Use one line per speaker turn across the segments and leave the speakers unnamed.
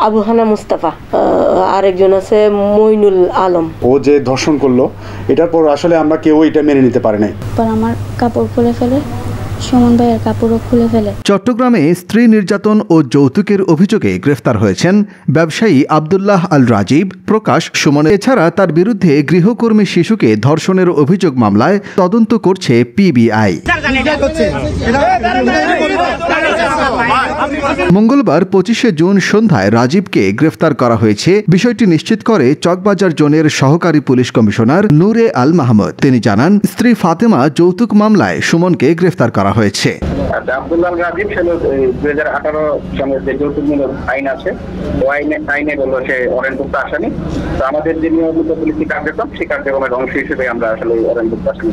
আবু হানা মুস্তাফা, আরেকজন আছে মইনুল আলম।
ও যে ধর্ষণ করলো এটার পর আসলে আমরা কেউ এটা মেনে নিতে পারি নাই।
আমার কাপড় খুলে ফেলে, সুমন ভাইয়ের কাপড়ও খুলে ফেলে।
চট্টগ্রামে স্ত্রী নির্যাতন ও যৌতুকের অভিযোগে গ্রেফতার হয়েছেন ব্যবসায়ী আব্দুল্লাহ আল রাজীব, প্রকাশ সুমন। এছাড়া তার বিরুদ্ধে গৃহকর্মী শিশুকে ধর্ষণের অভিযোগ মামলায় তদন্ত করছে পিবিআই। মঙ্গলবার 25শে জুন সন্ধ্যায় রাজীবকে গ্রেফতার করা হয়েছে। বিষয়টি নিশ্চিত করে চকবাজার জোনের সহকারী পুলিশ কমিশনার নূরে আল মাহমুদ। তিনি জানান, স্ত্রী ফাতেমা যৌতুক মামলায় সুমনকে গ্রেফতার করা হয়েছে।
আব্দুল্লাহ রাজীব ছিল 2018 সনের যে যৌতুকমূলক আইন আছে, ওই আইনে হলো সে অরেন্টভুক্ত আসামি। তো আমাদের যে নিয়মিত পুলিশি কার্যক্রম, সেই কার্যক্রমের অংশ হিসেবে আমরা আসলে অরেন্টভুক্ত আসামি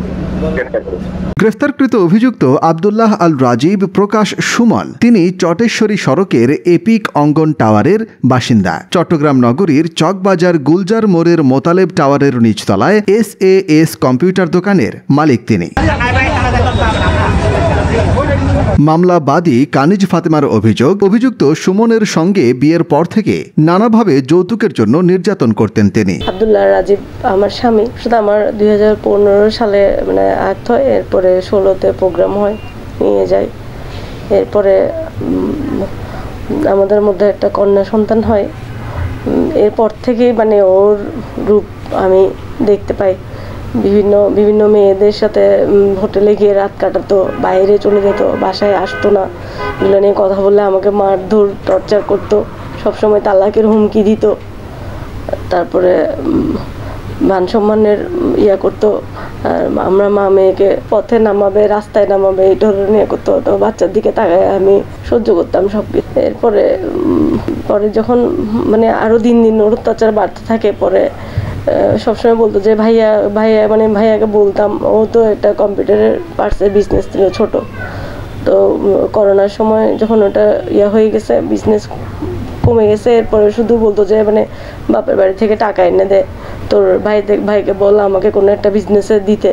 গ্রেফতার করেছি।
গ্রেফতারকৃত অভিযুক্ত আব্দুল্লাহ আল রাজীব প্রকাশ সুমন, তিনি চটেশ্বরী সড়কের এপিক অঙ্গন টাওয়ারের বাসিন্দা। চট্টগ্রাম নগরীর চকবাজার গুলজার মোড়ের মোতালেব টাওয়ারের নিচতলায় SAS কম্পিউটার দোকানের মালিক তিনি। মামলা বাদী কানিজ ফাতেমার অভিযুক্ত সুমনের সঙ্গে বিয়ের পর থেকে নানাভাবে যৌতুকের জন্য নির্যাতন করতেন তিনি।
আব্দুল্লাহ রাজীব আমার স্বামী। শুধু আমার 2015 সালে আক্ত হয়, এরপরে 16তে প্রোগ্রাম হয়, নিয়ে যায়। এরপরে আমাদের মধ্যে একটা কন্যা সন্তান হয়। এরপর থেকেই ওর রূপ আমি দেখতে পাই। বিভিন্ন মেয়েদের সাথে হোটেলে গিয়ে রাত কাটাতো, বাইরে চলে যেত, বাসায় আসতো না। এগুলো নিয়ে কথা বললে আমাকে মারধর, টর্চার করতো, সবসময় তালাকের হুমকি দিত। তারপরে মান সম্মানের করতো। আর আমরা মা মেয়েকে পথে নামাবে, রাস্তায় নামাবে, এই ধরনের করতো। তো বাচ্চার দিকে তাকায় আমি সহ্য করতাম সব কিছু। এরপরে যখন আরো দিন ওর অত্যাচার বাড়তে থাকে, পরে সবসময় বলতো যে ভাইয়া ভাইয়াকে বলতাম, ও তো একটা কম্পিউটারের পার্টসের বিজনেস ছিল ছোট। তো করোনার সময় যখন ওটা হয়ে গেছে, বিজনেস কমে গেছে, এরপরে শুধু বলতো যে বাপের বাড়ি থেকে টাকা এনে দে, তোর ভাইকে বল আমাকে কোনো একটা বিজনেসে দিতে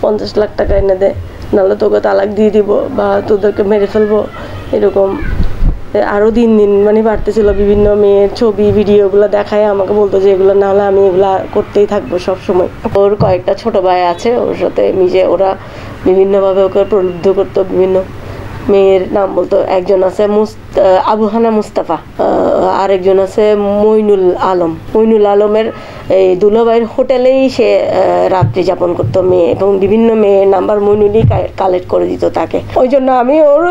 50 লাখ টাকা এনে দে, নাহলে তোকে তালাক দিয়ে দিব বা তোদেরকে মেরে ফেলবো। এরকম আরো দিন বাড়তেছিল। বিভিন্ন মেয়ের ছবি ভিডিওগুলো দেখায় আমাকে বলতো যে এগুলো না হলে আমি এগুলা করতেই থাকবো সব সময়। ওর কয়েকটা ছোট ভাই আছে, ওর সাথে মিশে ওরা বিভিন্নভাবে ওকে প্রলুব্ধ করতো। বিভিন্ন মেয়ের নাম বলতো। একজন আছে আবু হানা মুস্তাফা, আরেকজন আছে মইনুল আলম। মইনুল আলমের এই দুলাভাইয়ের হোটেলেই সে রাত্রি যাপন করতো মেয়ে, এবং বিভিন্ন মেয়ের নাম্বার মইনুলই কালেক্ট করে দিত তাকে। ওই জন্য আমি ওর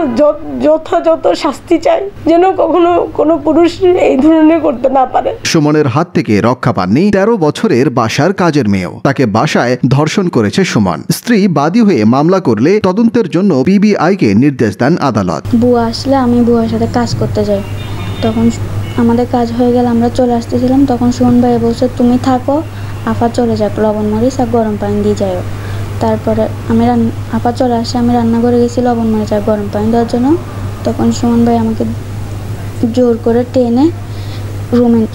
যথাযথ শাস্তি চাই, যেন কখনো কোনো পুরুষ এই ধরনের করতে না পারে।
সুমনের হাত থেকে রক্ষা পাননি 13 বছরের বাসার কাজের মেয়েও। তাকে বাসায় ধর্ষণ করেছে সুমন। স্ত্রী বাদী হয়ে মামলা করলে তদন্তের জন্য পিবিআইকে নির্দেশ দেন আদালত।
বুয়া আসলে আমি বুয়ার সাথে কাজ করতে যাই, তখন আমাদের কাজ হয়ে গেলে আমরা চলে আসতেছিলাম। তখন সুমন ভাই বলছে তুমি থাকো, আপা চলে যাক, লবণ মরিচ আর গরম পানি দিয়ে যাও। তারপরে আপা চলে আসে, আমি রান্না করে গেছি লবণ মরিচ আর গরম পানি দেওয়ার জন্য। তখন সুমন ভাই আমাকে জোর করে টেনে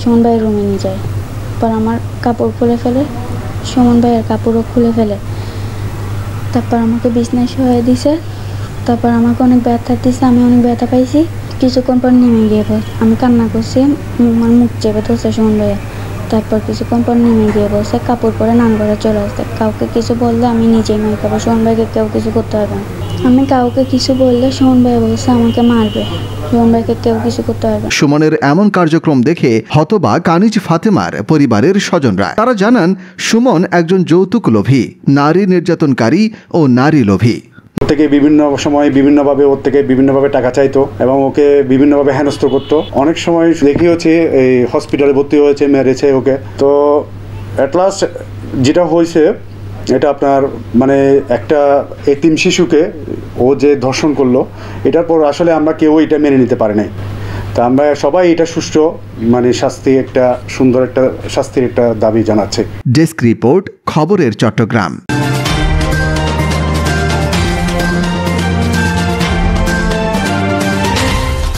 সুমন ভাইয়ের রুমে নিয়ে যায়। পর আমার কাপড় খুলে ফেলে, সুমন ভাইয়ের কাপড়ও খুলে ফেলে। তারপর আমাকে বিছনায় শুয়ে দিছে। তারপর আমাকে অনেক ব্যথা দিছে, আমি অনেক ব্যথা পাইছি। কিছুক্ষণ পর নেমে গিয়ে আমি কান্না করছি, আমার মুখ চেপে ধরছে সুমন ভাইয়া। তারপর কিছুক্ষণ পর নেমে গিয়ে বলছে কাপড় পরে নান ঘরে চলে আসতে। কাউকে কিছু বললে আমি নিজেই মার খাবো, সুমন ভাইকে কেউ কিছু করতে পারবে না। আমি কাউকে কিছু বললে সুমন ভাই বলছে আমাকে মারবে, সুমন ভাইকে কেউ কিছু করতে পারবে না।
সুমনের এমন কার্যক্রম দেখে হতবাক কানিজ ফাতেমার পরিবারের স্বজনরা। তারা জানান, সুমন একজন যৌতুক লোভী, নারী নির্যাতনকারী ও নারী লোভী।
থেকে বিভিন্ন সময় বিভিন্নভাবে টাকা চাইতো এবং ওকে বিভিন্নভাবে হেনস্থ করতো। অনেক সময় দেখি হচ্ছে এই হসপিটালে ভর্তি হয়েছে, মেরেছে ওকে। তো অ্যাট লাস্ট যেটা হয়েছে, এটা আপনার একটা এতিম শিশুকে ও যে ধর্ষণ করলো, এটার পর আসলে আমরা কেউ এটা মেনে নিতে পারি নাই। তা আমরা সবাই এটা সুষ্ঠু শাস্তি, একটা সুন্দর একটা শাস্তির একটা দাবি জানাচ্ছে।
ডেস্ক রিপোর্ট, খবরের চট্টগ্রাম।